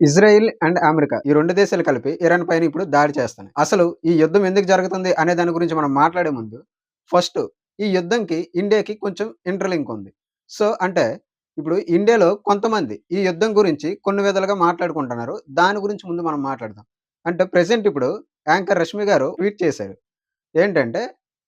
Israel and America ఈ 2 దేశాలు కలిపి ఇరాన్ పైన ఇప్పుడు దాడి చేస్తున్నాయి. అసలు ఈ యుద్ధం ఎందుకు జరుగుతుంది అనే దాని గురించి మనం మాట్లాడే ముందు, ఫస్ట్ ఈ యుద్ధంకి ఇండియాకి కొంచెం ఇంటర్‌లింక్ ఉంది. సో, అంటే ఇప్పుడు ఇండియాలో కొంతమంది ఈ యుద్ధం గురించి కొన్ని విధాలుగా మాట్లాడుకుంటున్నారు. దాని గురించి ముందు మనం మాట్లాడదాం. అంటే ప్రెజెంట్ ఇప్పుడు యాంకర్ రష్మి గారు ట్వీట్ చేశారు. ఏంటంటే,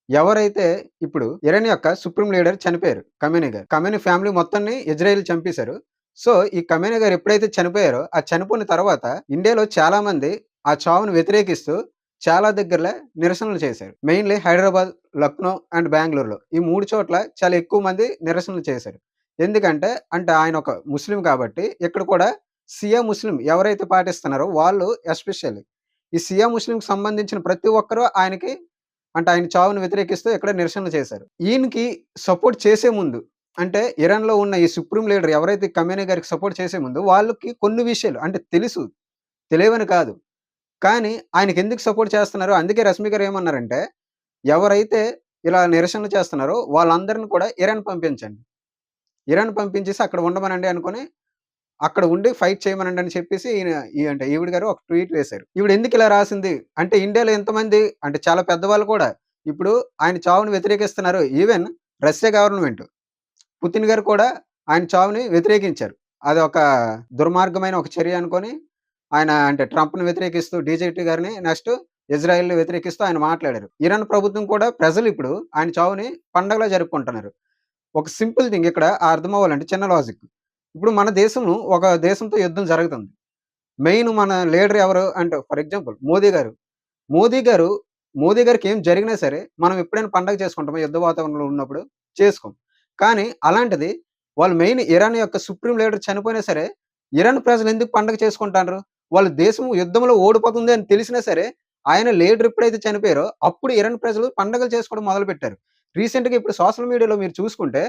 ఎవరైతే ఇప్పుడు ఇరాన్ యొక్క సుప్రీం లీడర్ చనిపోయారు ఖమేనీ గారు. ఖమేనీ ఫ్యామిలీ మొత్తాన్ని ఇజ్రాయెల్ చంపేశారు. సో, ఈ ఖమేనీ గారు ఎప్పుడైతే చనిపోయారో, ఆ చనిపోయిన తర్వాత ఇండియాలో చాలామంది ఆ చావును వ్యతిరేకిస్తూ చాలా దగ్గరలో నిరసనలు చేశారు. మెయిన్‌లీ హైదరాబాద్, లక్నో అండ్ బెంగుళూరులో ఈ 3 చోట్ల చాలా ఎక్కువ మంది నిరసనలు చేశారు. ఎందుకంటే, అంటే ఆయన ఒక ముస్లిం కాబట్టి ఇక్కడ కూడా షియా ముస్లిం ఎవరైతే పాటిస్తున్నారో వాళ్ళు ఎస్పెషల్లీ ఈ షియా ముస్లింకి సంబంధించిన ప్రతి ఒక్కరు ఆయనకి అంటే ఆయన చావును వ్యతిరేకిస్తూ ఇక్కడ నిరసనలు చేశారు. ఈయనకి సపోర్ట్ చేసే ముందు అంటే ఇరాన్‌లో ఉన్న ఈ సుప్రీం లీడర్ ఎవరైతే ఖమేనీ గారికి సపోర్ట్ చేసే ముందు వాళ్ళకి కొన్ని విషయాలు అంటే తెలుసు. తెలియవని కాదు. కానీ ఆయనకెందుకు సపోర్ట్ చేస్తున్నారో అందుకే రష్మి గారు ఏమన్నారంటే, ఎవరైతే ఇలా నిరసనలు చేస్తున్నారో వాళ్ళందరిని కూడా ఇరాన్ పంపించండి. ఇరాన్ పంపించేసి అక్కడ ఉండమనండి అనుకోని అక్కడ ఉండి ఫైట్ చేయమనండి అని చెప్పేసి అంటే ఈవిడ గారు ఒక ట్వీట్ వేశారు. ఈవిడ ఎందుకు ఇలా రాసింది? అంటే ఇండియాలో ఎంతమంది అంటే చాలా పెద్దవాళ్ళు కూడా ఇప్పుడు ఆయన చావుని వ్యతిరేకిస్తున్నారు. ఈవెన్ రష్యా గవర్నమెంట్ పుతిన్ గారు కూడా ఆయన చావుని వ్యతిరేకించారు. అదొక దుర్మార్గమైన ఒక చర్య అనుకోని ఆయన అంటే ట్రంప్‌ని వ్యతిరేకిస్తూ డీజేటీ గారిని నెక్స్ట్ ఇజ్రాయెల్‌ని వ్యతిరేకిస్తూ ఆయన మాట్లాడారు. ఇరాన్ ప్రభుత్వం కూడా ప్రజలు ఇప్పుడు ఆయన చావుని పండగలా జరుపుకుంటున్నారు. ఒక సింపుల్ థింగ్ ఇక్కడ అర్థమవ్వాలంటే చిన్న లాజిక్. ఇప్పుడు మన దేశం ఒక దేశంతో యుద్ధం జరుగుతుంది. మెయిన్ మన లీడర్ ఎవరు అంటే ఫర్ ఎగ్జాంపుల్ మోదీ గారు. మోదీ గారు మోదీ గారికి ఏం జరిగినా సరే మనం ఎప్పుడైనా పండగ చేసుకుంటామా యుద్ధ వాతావరణంలో ఉన్నప్పుడు? చేసుకోం. కానీ అలాంటిది వాళ్ళు మెయిన్ ఇరాన్ యొక్క సుప్రీం లీడర్ చనిపోయినా సరే ఇరాన్ ప్రజలు ఎందుకు పండగ చేసుకుంటాండ్రు? వాళ్ళ దేశం యుద్ధంలో ఓడిపోతుంది అని తెలిసినా సరే ఆయన లీడర్ ఎప్పుడైతే చనిపోయారో అప్పుడు ఇరాన్ ప్రజలు పండగలు చేసుకోవడం మొదలుపెట్టారు. రీసెంట్‌గా ఇప్పుడు సోషల్ మీడియాలో మీరు చూసుకుంటే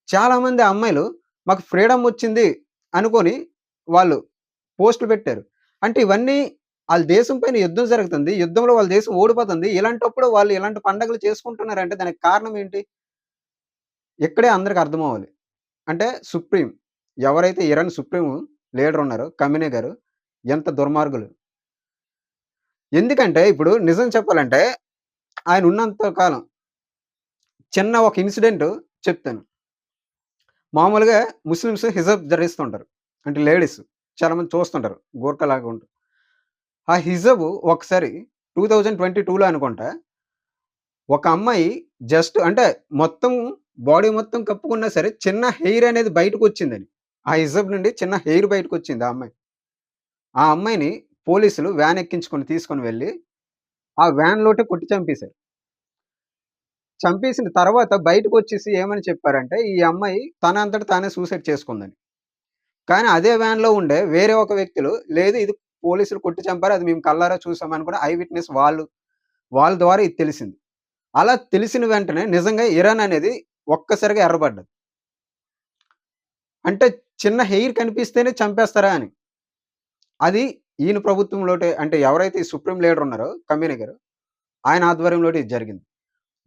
చాలామంది అమ్మాయిలు మాకు ఫ్రీడమ్ వచ్చింది అనుకోని వాళ్ళు పోస్ట్‌లు పెట్టారు. అంటే ఇవన్నీ ఆళ్ళ దేశం పైన యుద్ధం జరుగుతుంది. యుద్ధంలో వాళ్ళ దేశం ఓడిపోతుంది. ఇలాంటప్పుడు వాళ్ళు ఇలాంటి పండగలు చేసుకుంటున్నారంటే దానికి కారణం ఏంటి? ఇక్కడే అందరికి అర్థమవ్వాలి. అంటే సుప్రీం ఎవరైతే ఇరాన్ సుప్రీం లీడర్ ఉన్నారో ఖమేనీ గారు ఎంత దుర్మార్గులు. ఎందుకంటే ఇప్పుడు నిజం చెప్పాలంటే ఆయన ఉన్నంత కాలం చిన్న ఒక ఇన్సిడెంట్ చెప్తాను. మామూలుగా ముస్లిమ్స్ హిజాబ్ ధరిస్తుంటారు. అంటే లేడీస్ చాలామంది చూస్తుంటారు. గూర్ఖాలాగా ఉంటారు. ఆ హిజాబు ఒకసారి 2022లో అనుకుంటా. ఒక అమ్మాయి జస్ట్ అంటే మొత్తం బాడీ మొత్తం కప్పుకున్నా సరే చిన్న హెయిర్ అనేది బయటకొచ్చిందని. ఆ హిజాబ్ నుండి చిన్న హెయిర్ బయటకొచ్చింది ఆ అమ్మాయి. ఆ అమ్మాయిని పోలీసులు వ్యాన్ ఎక్కించుకొని తీసుకొని వెళ్లి, ఆ వ్యాన్‌లోటే కొట్టి చంపేశారు. చంపేసిన తర్వాత బయటకొచ్చేసి ఏమని చెప్పారంటే, ఈ అమ్మాయి తన అంతట తానే సూసైడ్ చేసుకుందని. కానీ అదే వ్యాన్‌లో ఉండే వేరే ఒక వ్యక్తులు లేదు ఇది పోలీసులు కొట్టి చంపారు. అది మేము కళ్ళారా చూసాం అనుకుని ఐ విట్‌నెస్ వాళ్ళు. వాళ్ళ ద్వారా ఇది తెలిసింది. అలా తెలిసిన వెంటనే నిజంగా ఇరాన్ అనేది ఒక్కసారిగా ఎర్రబడ్డది. అంటే చిన్న హెయిర్ కనిపిస్తేనే చంపేస్తారా అని. అది ఈయన ప్రభుత్వంలోటే అంటే ఎవరైతే ఈ సుప్రీం లీడర్ ఉన్నారో ఖమేనీ గారు, ఆయన ఆధ్వర్యంలోనే ఇది జరిగింది.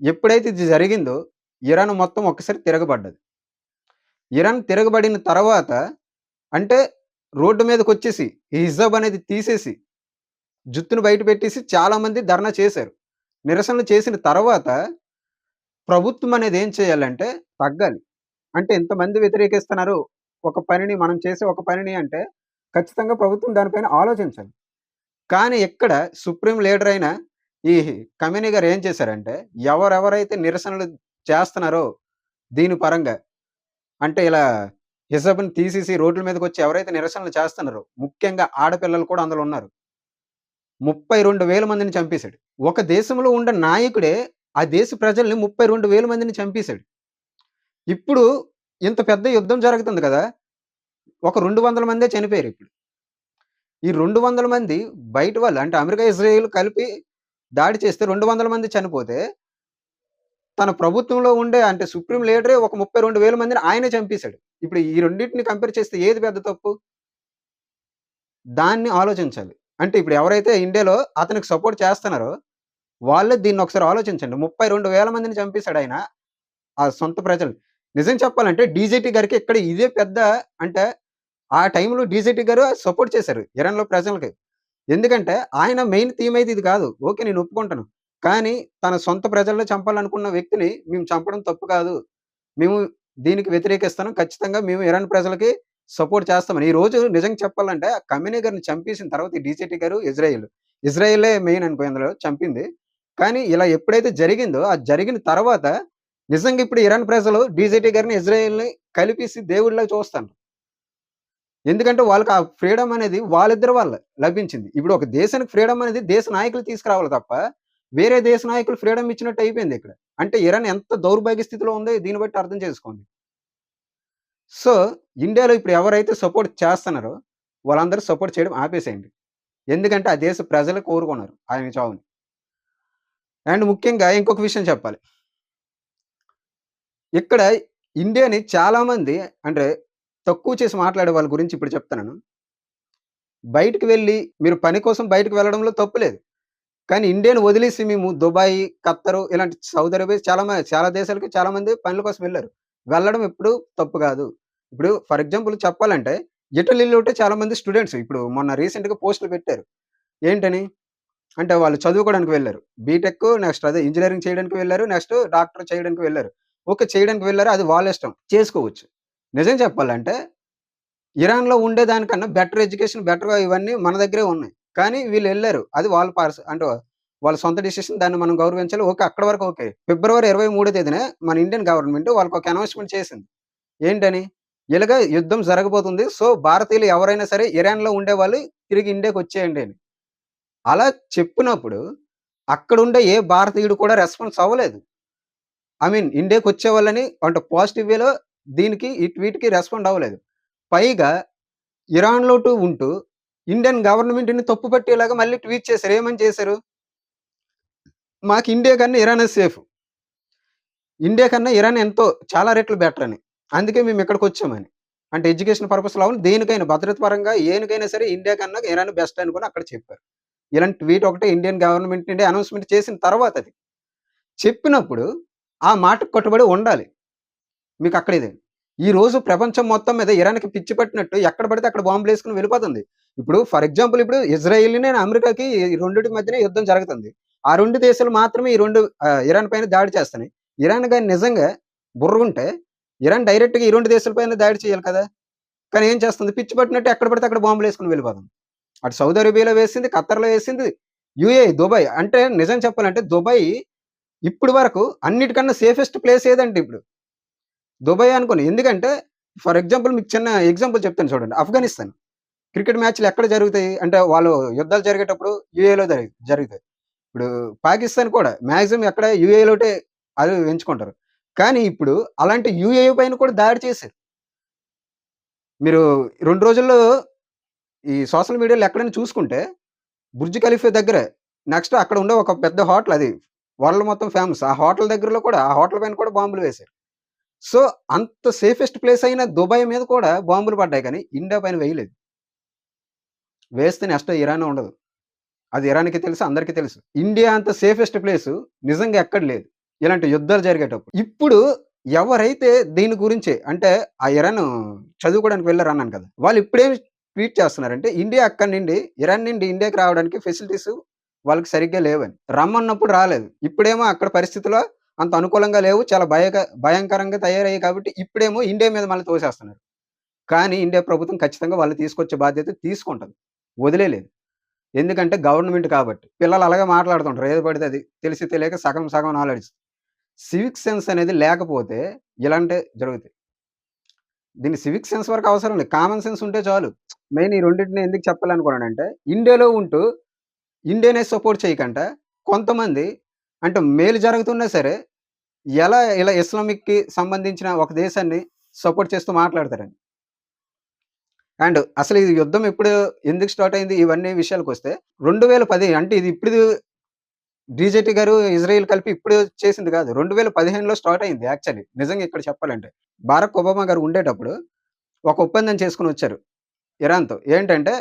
ఎప్పుడైతే ఇది జరిగిందో ఇరాన్ మొత్తం ఒక్కసారి తిరగబడ్డది. ఇరాన్ తిరగబడిన తర్వాత అంటే రోడ్డు మీదకొచ్చేసి ఈ హిజాబ్ అనేది తీసేసి, జుత్తుని బయట పెట్టేసి చాలామంది ధర్నా చేశారు. నిరసనలు చేసిన తర్వాత ప్రభుత్వం అనేది ఏం చేయాలంటే తగ్గాలి. అంటే ఇంతమంది వ్యతిరేకిస్తున్నారు. ఒక పనిని మనం చేసే ఒక పనిని అంటే ఖచ్చితంగా ప్రభుత్వం దానిపైన ఆలోచించాలి. కానీ ఇక్కడ సుప్రీం లీడర్ అయిన ఈ ఖమేనీ గారు ఏం చేశారంటే ఎవరెవరైతే నిరసనలు చేస్తున్నారో దీని పరంగా అంటే ఇలా హిజాబ్‌ని తీసేసి రోడ్ల మీదకొచ్చి ఎవరైతే నిరసనలు చేస్తున్నారో ముఖ్యంగా ఆడపిల్లలు కూడా అందులో ఉన్నారు. 32,000 మందిని చంపేసాడు. ఒక దేశంలో ఉండే నాయకుడే ఆ దేశ ప్రజల్ని 32,000 మందిని చంపేసాడు. ఇప్పుడు ఇంత పెద్ద యుద్ధం జరుగుతుంది కదా! ఒక 200 మందే చనిపోయారిప్పుడు. ఈ 200 మంది బయట వాళ్ళు అంటే అమెరికా, ఇజ్రాయెల్ కలిపి దాడి చేస్తే 200 మంది చనిపోతే, తన ప్రభుత్వంలో ఉండే అంటే సుప్రీం లీడరే ఒక 32,000 మందిని ఆయనే చంపేసాడు. ఇప్పుడు ఈ రెండిటిని కంపేర్ చేస్తే ఏది పెద్ద తప్పు? దాన్ని ఆలోచించాలి. అంటే ఇప్పుడు ఎవరైతే ఇండియాలో అతనికి సపోర్ట్ చేస్తున్నారో, వాళ్ళే దీన్ని ఒకసారి ఆలోచించండి. 32,000 మందిని చంపేసాడాయన. ఆ సొంత ప్రజలు. నిజం చెప్పాలంటే డీజీటీ గారికి ఇక్కడ ఇదే పెద్ద అంటే ఆ టైంలో డీజీటీ గారు సపోర్ట్ చేశారు ఇరాన్‌లో ప్రజలకి. ఎందుకంటే ఆయన మెయిన్ థీమ్ అయితే ఇది కాదు. ఓకే. నేను ఒప్పుకుంటాను. కానీ తన సొంత ప్రజల్ని చంపాలనుకున్న వ్యక్తిని మేము చంపడం తప్పు కాదు. మేము దీనికి వ్యతిరేకిస్తున్నాం. ఖచ్చితంగా మేము ఇరాన్ ప్రజలకి సపోర్ట్ చేస్తామని. ఈరోజు నిజంగా చెప్పాలంటే ఖమేనీ గారిని చంపేసిన తర్వాత ఈ డీజీటీ గారు ఇజ్రాయెల్. ఇజ్రాయెలే మెయిన్ అనుకో ఇందులో చంపింది. కానీ ఇలా ఎప్పుడైతే జరిగిందో, ఆ జరిగిన తర్వాత నిజంగా ఇప్పుడు ఇరాన్ ప్రజలు డీజీటీ గారిని, ఇజ్రాయెల్‌ని కలిపేసి దేవుడిలాగా చూస్తున్నారు. ఎందుకంటే వాళ్ళకి ఆ ఫ్రీడమ్ అనేది వాళ్ళిద్దరి వల్ల లభించింది. ఇప్పుడు ఒక దేశానికి ఫ్రీడమ్ అనేది దేశ నాయకులు తీసుకురావాలి తప్ప, వేరే దేశ నాయకులు ఫ్రీడమ్ ఇచ్చినట్టు అయిపోయింది ఇక్కడ. అంటే ఇరాన్ ఎంత దౌర్భాగ్య స్థితిలో ఉందో దీన్ని బట్టి అర్థం చేసుకోండి. సో, ఇండియాలో ఇప్పుడు ఎవరైతే సపోర్ట్ చేస్తున్నారో వాళ్ళందరూ సపోర్ట్ చేయడం ఆపేసేయండి. ఎందుకంటే ఆ దేశ ప్రజలు కోరుకున్నారు ఆయన చావుని. అండ్ ముఖ్యంగా ఇంకొక విషయం చెప్పాలి. ఇక్కడ ఇండియాని చాలామంది అంటే తక్కువ చేసి మాట్లాడే వాళ్ళ గురించి ఇప్పుడు చెప్తున్నాను. బయటికి వెళ్లి మీరు పని కోసం బయటకి వెళ్ళడంలో తప్పు లేదు. కానీ ఇండియాని వదిలేసి మేము దుబాయ్, ఖత్తరు ఇలాంటి సౌదీ అరేబియా చాలా దేశాలకి చాలామంది పనుల కోసం వెళ్లారు. వెళ్ళడం ఎప్పుడు తప్పు కాదు. ఇప్పుడు ఫర్ ఎగ్జాంపుల్ చెప్పాలంటే ఇటలీలోటే చాలామంది స్టూడెంట్స్ ఇప్పుడు మొన్న రీసెంట్‌గా పోస్ట్‌లు పెట్టారు. ఏంటని? అంటే వాళ్ళు చదువుకోవడానికి వెళ్లారు. బీటెక్ నెక్స్ట్ అదే ఇంజినీరింగ్ చేయడానికి వెళ్లారు. నెక్స్ట్ డాక్టర్ చేయడానికి వెళ్లారు. ఓకే. చేయడానికి వెళ్లారు. అది వాళ్ళ ఇష్టం. చేసుకోవచ్చు. నిజం చెప్పాలంటే ఇరాన్‌లో ఉండేదానికన్నా బెటర్ ఎడ్యుకేషన్, బెటర్‌గా ఇవన్నీ మన దగ్గరే ఉన్నాయి. కానీ వీళ్ళెళ్లారు. అది వాళ్ళ అంటే వాళ్ళ సొంత డిసిషన్ దాన్ని మనం గౌరవించాలి. ఓకే. అక్కడి వరకు ఓకే. ఫిబ్రవరి 23 తేదీన మన ఇండియన్ గవర్నమెంట్ వాళ్ళకొక అనౌన్స్‌మెంట్ చేసింది. ఏంటని? ఇలాగ యుద్ధం జరగబోతుంది. సో, భారతీయులు ఎవరైనా సరే ఇరాన్‌లో ఉండేవాళ్ళు తిరిగి ఇండియాకొచ్చేయండి అని. అలా చెప్పినప్పుడు అక్కడుండే ఏ భారతీయుడు కూడా రెస్పాన్స్ అవ్వలేదు. ఐ మీన్ ఇండియాకొచ్చేవాళ్ళని అంటే పాజిటివ్ వేలో దీనికి వీటికి రెస్పాండ్ అవ్వలేదు. పైగా ఇరాన్‌లో ఉంటూ ఇండియన్ గవర్నమెంట్‌ని తప్పు పట్టేలాగా మళ్ళీ ట్వీట్ చేశారు. ఏమని చేశారు? మాకు ఇండియా కన్నా ఇరానే సేఫ్. ఇండియా కన్నా ఇరాన్ ఎంతో చాలా రెట్లు బెటర్ అని. అందుకే మేము ఇక్కడికొచ్చామని. అంటే ఎడ్యుకేషన్ పర్పస్‌లో అవును దేనికైనా భద్రత పరంగా ఏనికైనా సరే ఇండియా కన్నా ఇరాన్ బెస్ట్ అనుకోని అక్కడ చెప్పారు. ఇలాంటి ట్వీట్ ఒకటే ఇండియన్ గవర్నమెంట్ నుండి అనౌన్స్‌మెంట్ చేసిన తర్వాత అది. చెప్పినప్పుడు ఆ మాటకు కట్టుబడి ఉండాలి. మీకక్కడ ఇది. ఈరోజు ప్రపంచం మొత్తం మీద ఇరాన్‌కి పిచ్చి పట్టినట్టు ఎక్కడ పడితే అక్కడ బాంబులేసుకొని వెళ్ళిపోతుంది. ఇప్పుడు ఫర్ ఎగ్జాంపుల్ ఇప్పుడు ఇజ్రాయెల్‌ని, అమెరికాకి ఈ రెండిటి మధ్యనే యుద్ధం జరుగుతుంది. ఆ 2 దేశాలు మాత్రమే ఈ 2 ఇరాన్ పైన దాడి చేస్తున్నాయి. ఇరాన్ గాని నిజంగా బుర్రుంటే ఇరాన్ డైరెక్ట్‌గా ఈ 2 దేశాల పైన దాడి చేయాలి కదా! కానీ ఏం చేస్తుంది పిచ్చి పట్టినట్టు ఎక్కడ పడితే అక్కడ బాంబులేసుకొని వెళ్ళిపోతుంది. అటు సౌదీ అరేబియాలో వేసింది, ఖత్తర్‌లో వేసింది, దుబాయ్ అంటే నిజం చెప్పాలంటే దుబాయ్ ఇప్పటి వరకు అన్నిటికన్నా సేఫెస్ట్ ప్లేస్ ఏదంటే ఇప్పుడు దుబాయే అనుకోని. ఎందుకంటే ఫర్ ఎగ్జాంపుల్ మీకు చిన్న ఎగ్జాంపుల్ చెప్తాను చూడండి. ఆఫ్ఘనిస్తాన్ క్రికెట్ మ్యాచ్‌లు ఎక్కడ జరుగుతాయి? అంటే వాళ్ళు యుద్ధాలు జరిగేటప్పుడు యూఏలో జరుగుతాయి. ఇప్పుడు పాకిస్తాన్ కూడా మాక్సిమం ఎక్కడ యూఏలోటే అది ఎంచుకుంటారు. కానీ ఇప్పుడు అలాంటి యూఏఈ పైన కూడా దాడి చేశారు. మీరు 2 రోజుల్లో ఈ సోషల్ మీడియాలో ఎక్కడైనా చూసుకుంటే బుర్జ్ ఖలీఫా దగ్గరే నెక్స్ట్ అక్కడ ఉండే ఒక పెద్ద హోటల్ అది వరల్డ్ మొత్తం ఫేమస్. ఆ హోటల్ దగ్గరలో కూడా ఆ హోటల్ పైన కూడా బాంబులు వేశారు. సో, అంత సేఫెస్ట్ ప్లేస్ అయిన దుబాయ్ మీద కూడా బాంబులు పడ్డాయి కానీ, ఇండియా పైన వేయలేదు. వేస్తే నెక్స్ట్ ఇరానే ఉండదు. అది ఇరాన్‌కి తెలుసు, అందరికీ తెలుసు. ఇండియా అంత సేఫెస్ట్ ప్లేసు నిజంగా ఎక్కడ లేదు. ఇలాంటి యుద్ధాలు జరిగేటప్పుడు. ఇప్పుడు ఎవరైతే దీని గురించి అంటే ఆ ఇరాన్ చదువుకోవడానికి వెళ్లారన్నాను కదా! వాళ్ళు ఇప్పుడేమి ట్వీట్ చేస్తున్నారంటే, ఇండియా అక్కడి నుండి ఇరాన్ నుండి ఇండియాకి రావడానికి ఫెసిలిటీస్ వాళ్ళకి సరిగ్గా లేవని. రమ్మన్నప్పుడు రాలేదు. ఇప్పుడేమో అక్కడ పరిస్థితులు అంత అనుకూలంగా లేవు. చాలా భయంకరంగా తయారయ్యాయి కాబట్టి ఇప్పుడేమో ఇండియా మీద మళ్ళీ తోసేస్తున్నారు. కానీ ఇండియా ప్రభుత్వం ఖచ్చితంగా వాళ్ళని తీసుకొచ్చే బాధ్యత తీసుకుంటది. వదిలేయలేదు. ఎందుకంటే గవర్నమెంట్ కాబట్టి. పిల్లలు అలాగే మాట్లాడుతుంటారు. ఏది పడితే అది. తెలిసి తెలియక సగం సగం నాలెడ్జ్. సివిక్ సెన్స్ అనేది లేకపోతే ఇలాంటివి జరుగుతాయి. దీన్ని సివిక్ సెన్స్ వరకు అవసరం లేదు. కామన్ సెన్స్ ఉంటే చాలు. మెయిన్ ఈ రెండిటిని ఎందుకు చెప్పాలనుకున్నానంటే, ఇండియాలో ఉంటూ ఇండియానే సపోర్ట్ చేయకంట కొంతమంది అంటే మేలు జరుగుతున్నా సరే, ఇలా ఇస్లామిక్‌కి సంబంధించిన ఒక దేశాన్ని సపోర్ట్ చేస్తూ మాట్లాడతారండి. అండ్ అసలు ఈ యుద్ధం ఎందుకు స్టార్ట్ అయింది ఇవన్నీ విషయాలకొస్తే 2010 అంటే ఇది ఇప్పుడు డీజేటీ గారు, ఇజ్రాయెల్ కలిపి ఇప్పుడు చేసింది కాదు. 2015లో స్టార్ట్ అయింది యాక్చువల్లీ. నిజంగా ఇక్కడ చెప్పాలంటే. బారక్ ఒబామా గారు ఉండేటప్పుడు ఒక ఒప్పందం చేసుకొనొచ్చారు ఇరాన్‌తో. ఏంటంటే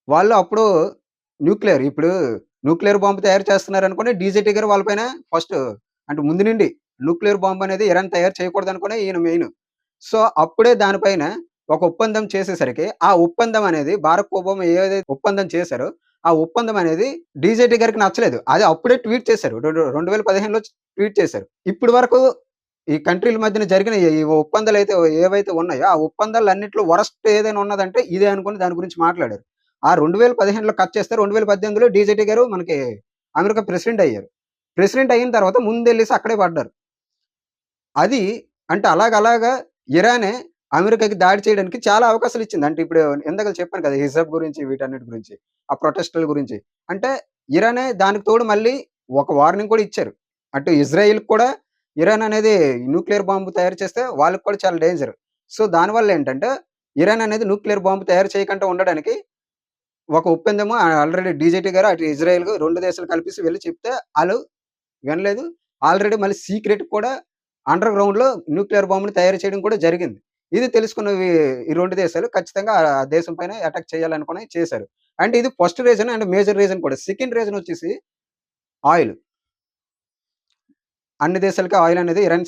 వాళ్ళు అప్పుడు ఇప్పుడు న్యూక్లియర్ బాంబ్ తయారు చేస్తున్నారనుకోని డీజేటీ గారు వాళ్ళ పైన ఫస్ట్ అంటే ముందు నుండి న్యూక్లియర్ బాంబ్ అనేది ఇరాన్ తయారు చేయకూడదనుకునే ఈయన మెయిన్. సో, అప్పుడే దానిపైన ఒక ఒప్పందం చేసేసరికి, ఆ ఒప్పందం అనేది బారక్ ఒబామా ఏదైతే ఒప్పందం చేశారో, ఆ ఒప్పందం అనేది డీజేటీ గారికి నచ్చలేదు. అది అప్పుడే ట్వీట్ చేశారు. 2015లో ట్వీట్ చేశారు. ఇప్పటి వరకు ఈ కంట్రీల మధ్యన జరిగిన ఈ ఒప్పందాలైతే ఏవైతే ఉన్నాయో, ఆ ఒప్పందాలన్నిట్లో వరస్ట్ ఏదైనా ఉన్నదంటే ఇదే అనుకోని దాని గురించి మాట్లాడారు. ఆ 2015లో కట్ చేస్తే 2018లో డీజేటీ గారు మనకి అమెరికా ప్రెసిడెంట్ అయ్యారు. ప్రెసిడెంట్ అయిన తర్వాత ముందెళ్ళేసి అక్కడే పడ్డారు. అది అంటే అలాగలాగా ఇరానే అమెరికాకి దాడి చేయడానికి చాలా అవకాశాలిచ్చింది. అంటే ఇప్పుడు ఇందాకల చెప్పాను కదా! హిజాబ్ గురించి వీటన్నిటి గురించి. ఆ ప్రొటెస్టుల గురించి. అంటే ఇరానే దానికి తోడు మళ్ళీ ఒక వార్నింగ్ కూడా ఇచ్చారు. అటు ఇజ్రాయెల్‌కి కూడా ఇరాన్ అనేది న్యూక్లియర్ బాంబ్ తయారు చేస్తే వాళ్ళకి కూడా చాలా డేంజర్. సో, దానివల్లేంటంటే ఇరాన్ అనేది న్యూక్లియర్ బాంబ్ తయారు చేయకుండా ఉండడానికి ఒక ఒప్పందము ఆల్రెడీ డీజేటీ గారు అటు ఇజ్రాయెల్ 2 దేశాలు కలిపేసి వెళ్లి చెప్తే ఆళ్ళు వినలేదు. ఆల్రెడీ మళ్ళీ సీక్రెట్ కూడా అండర్ గ్రౌండ్‌లో న్యూక్లియర్ బాంబ్‌ని తయారు చేయడం కూడా జరిగింది. ఇది తెలుసుకున్నవి ఈ 2 దేశాలు ఖచ్చితంగా ఆ దేశం పైన అటాక్ చేయాలనుకుని చేశారు. అంటే ఇది first reason and major reason కూడా. సెకండ్ రీజన్ వచ్చేసి ఆయిల్. అన్ని దేశాలకి ఆయిల్ అనేది ఇరాన్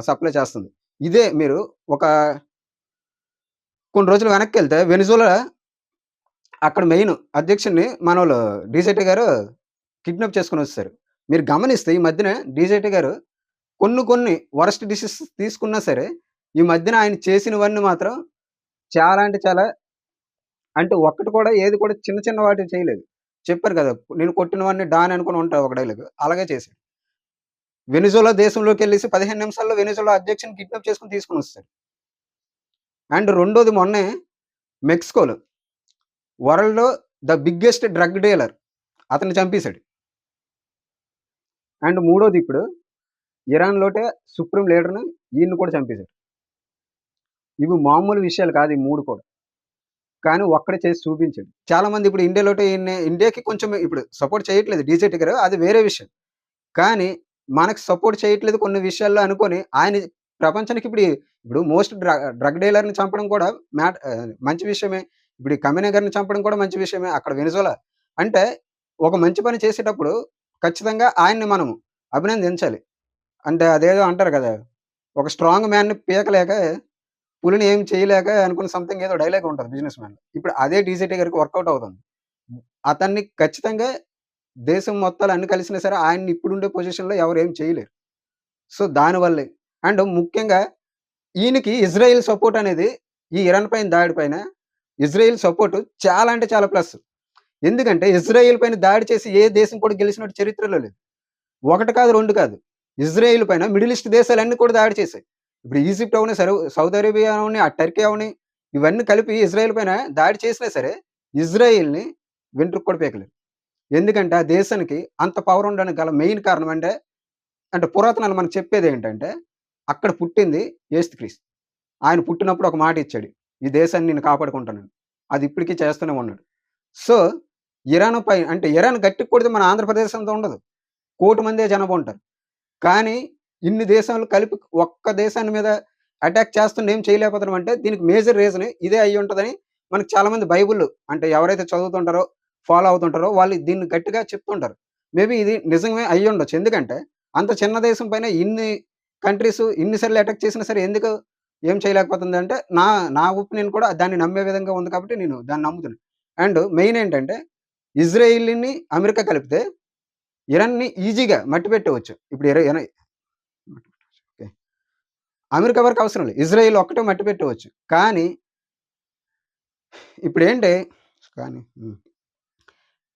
సప్లై చేస్తుంది. ఇదే మీరు ఒక కొన్ని రోజులు వెనక్కెళ్తే వెనిజులా అక్కడ మెయిన్ అధ్యక్షుడిని మనోళ్ళు డీజేటీ గారు కిడ్నాప్ చేసుకొనొచ్చేసారు. మీరు గమనిస్తే ఈ మధ్యన డీజేటీ గారు కొన్ని వరస్ట్ డిసిషన్స్ తీసుకున్నా సరే, ఈ మధ్యన ఆయన చేసినవన్నీ మాత్రం చాలా అంటే చాలా అంటే ఒక్కటి కూడా ఏది కూడా చిన్న చిన్న వాటివి చేయలేదు. చెప్పారు కదా! నేను కొట్టినవాడిని డాన్ అనుకుని ఉంటది ఒక డైలాగు. అలాగే చేశాడు. వెనిజులా దేశంలోకెళ్ళేసి 15 నిమిషాల్లో వెనిజులా అధ్యక్షుడిని కిడ్నాప్ చేసుకొని తీసుకొనొచ్చేసాడు. అండ్ రెండోది మొన్నే మెక్సికోలో వరల్డ్‌లో ద బిగ్గెస్ట్ డ్రగ్ డీలర్ అతన్ని చంపేసాడు. అండ్ మూడోది ఇప్పుడు ఇరాన్‌లోటే సుప్రీం లీడర్‌ని ఈయన్ని కూడా చంపేసారు. ఇవి మామూలు విషయాలు కాదు ఈ 3 కూడా. కానీ ఒక్కడే చేసి చూపించాడు. చాలా మంది ఇప్పుడు ఇండియాలోటి ఇండియాకి కొంచెం ఇప్పుడు సపోర్ట్ చేయట్లేదు డీజేటీ గారు. అది వేరే విషయం. కానీ మనకు సపోర్ట్ చేయట్లేదు కొన్ని విషయాల్లో అనుకోని ఆయన ప్రపంచానికి ఇప్పుడు మోస్ట్ డ్రగ్ డీలర్‌ని చంపడం కూడా మంచి విషయమే. ఇప్పుడు ఈ ఖమేనీ గారిని చంపడం కూడా మంచి విషయమే. అక్కడ వెనిజులా అంటే ఒక మంచి పని చేసేటప్పుడు ఖచ్చితంగా ఆయన్ని మనం అభినందించాలి. అంటే అదేదో అంటారు కదా! ఒక స్ట్రాంగ్ మ్యాన్‌ని పీకలేక పులిని ఏం చేయలేక అనుకున్న సంథింగ్ ఏదో డైలాగ్ ఉంటది బిజినెస్ మ్యాన్‌లో. ఇప్పుడు అదే డీజేటీ గారికి వర్కౌట్ అవుతుంది. అతన్ని ఖచ్చితంగా దేశం మొత్తాలు అన్ని కలిసినా సరే ఆయన్ని ఇప్పుడుండే పొజిషన్‌లో ఎవరు ఏం చేయలేరు. సో, దానివల్లే. అండ్ ముఖ్యంగా ఈయనకి ఇజ్రాయెల్ సపోర్ట్ అనేది ఈ ఇరాన్ పైన దాడి పైన ఇజ్రాయెల్ సపోర్ట్ చాలా అంటే చాలా ప్లస్. ఎందుకంటే ఇజ్రాయెల్ పైన దాడి చేసి ఏ దేశం కూడా గెలిచినట్టు చరిత్రలో లేదు. ఒకటి కాదు, 2 కాదు. ఇజ్రాయెల్ పైన మిడిల్ ఈస్ట్ దేశాలన్నీ కూడా దాడి చేశాయి. ఇప్పుడు ఈజిప్ట్ అవని, సౌదీ అరేబియా అవని, ఆ టర్కీ అవని ఇవన్నీ కలిపి ఇజ్రాయెల్ పైన దాడి చేసినా సరే ఇజ్రాయెల్‌ని వెంట్రుక కూడా పీకలేరు. ఎందుకంటే ఆ దేశానికి అంత పవర్ ఉండడానికి గల మెయిన్ కారణం అంటే పురాతనాలు మనకు చెప్పేదేంటంటే అక్కడ పుట్టింది యేసుక్రీస్తు. ఆయన పుట్టినప్పుడు ఒక మాట ఇచ్చాడు. ఈ దేశాన్ని నేను కాపాడుకుంటానని. అది ఇప్పటికి చేస్తూనే ఉన్నాడు. సో, అంటే ఇరాన్ గట్టిగా కొడితే మన ఆంధ్రప్రదేశ్ అంత ఉండదు. 1,00,00,000 మందే జనాభా ఉంటారు. కానీ ఇన్ని దేశాలు కలిపి ఒక్క దేశాన్ని మీద అటాక్ చేస్తుంటే ఏం చేయలేకపోతున్నామంటే దీనికి మేజర్ రీజన్ ఇదే అయ్యుంటదని మనకు చాలామంది బైబుల్ అంటే ఎవరైతే చదువుతుంటారో, ఫాలో అవుతుంటారో వాళ్ళు దీన్ని గట్టిగా చెప్తుంటారు. మేబీ ఇది నిజమే అయ్యుండొచ్చు. ఎందుకంటే అంత చిన్న దేశం పైన ఇన్ని కంట్రీస్ ఇన్ని సార్లు అటాక్ చేసినా సరే ఎందుకు ఏం చేయలేకపోతుందంటే నా ఒపీనియన్ కూడా దాన్ని నమ్మే విధంగా ఉంది కాబట్టి నేను దాన్ని నమ్ముతున్నా. అండ్ మెయిన్ ఏంటంటే ఇజ్రాయిల్‌ని, అమెరికా కలిపితే ఇరాన్‌ని ఈజీగా మట్టిపెట్టేయొచ్చు. ఇప్పుడు ఓకే. అమెరికా వరకు అవసరం లేదు. ఇజ్రాయెల్ ఒక్కటే మట్టిపెట్టేయొచ్చు. కానీ ఇప్పుడేంటి కానీ హ్మ్.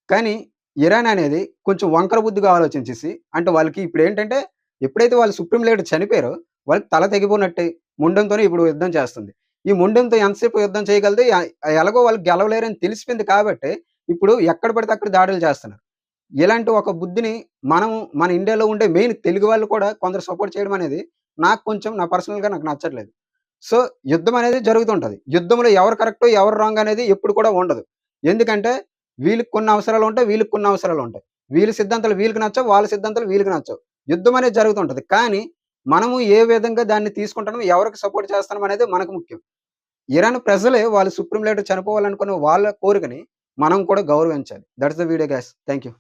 కానీ ఇరాన్ అనేది కొంచెం వంకర బుద్ధిగా ఆలోచించేసి అంటే వాళ్ళకి ఇప్పుడేంటంటే ఎప్పుడైతే వాళ్ళు సుప్రీం లీడర్ చనిపోయారో వాళ్ళకి తల తెగిపోయినట్టే మొండంతోనే ఇప్పుడు యుద్ధం చేస్తుంది. ఈ మొండంతో ఎంతసేపు యుద్ధం చేయగలదు ఎలాగో వాళ్ళు గెలవలేరని తెలిసిపోయింది కాబట్టి ఇప్పుడు ఎక్కడ పడితే అక్కడ దాడులు చేస్తున్నారు. ఇలాంటి ఒక బుద్ధిని మన ఇండియాలో ఉండే మెయిన్ తెలుగు వాళ్ళు కూడా కొందరు సపోర్ట్ చేయడం అనేది నాకు కొంచెం పర్సనల్‌గా నాకు నచ్చట్లేదు. సో, యుద్ధం అనేది జరుగుతుంటది. యుద్ధంలో ఎవరు కరెక్టో, ఎవరు రాంగ్ అనేది ఎప్పుడు కూడా ఉండదు. ఎందుకంటే వీళ్ళకి కొన్ని అవసరాలుంటాయి, వీళ్ళకి కొన్ని అవసరాలుంటాయి. వీళ్ళ సిద్ధాంతాలు వీళ్ళకి నచ్చవు, వాళ్ళ సిద్ధాంతాలు వీళ్ళకి నచ్చవు. యుద్ధం అనేది జరుగుతుంటది. కానీ మనము ఏ విధంగా దాన్ని తీసుకుంటున్నాం, ఎవరికి సపోర్ట్ చేస్తున్నాం అనేది మనకు ముఖ్యం. ఇరాన్ ప్రజలే వాళ్ళు సుప్రీం లీడర్ చనిపోవాలనుకున్న వాళ్ళ కోరికని మనం కూడా గౌరవించాలి. That's the video guys. Thank you.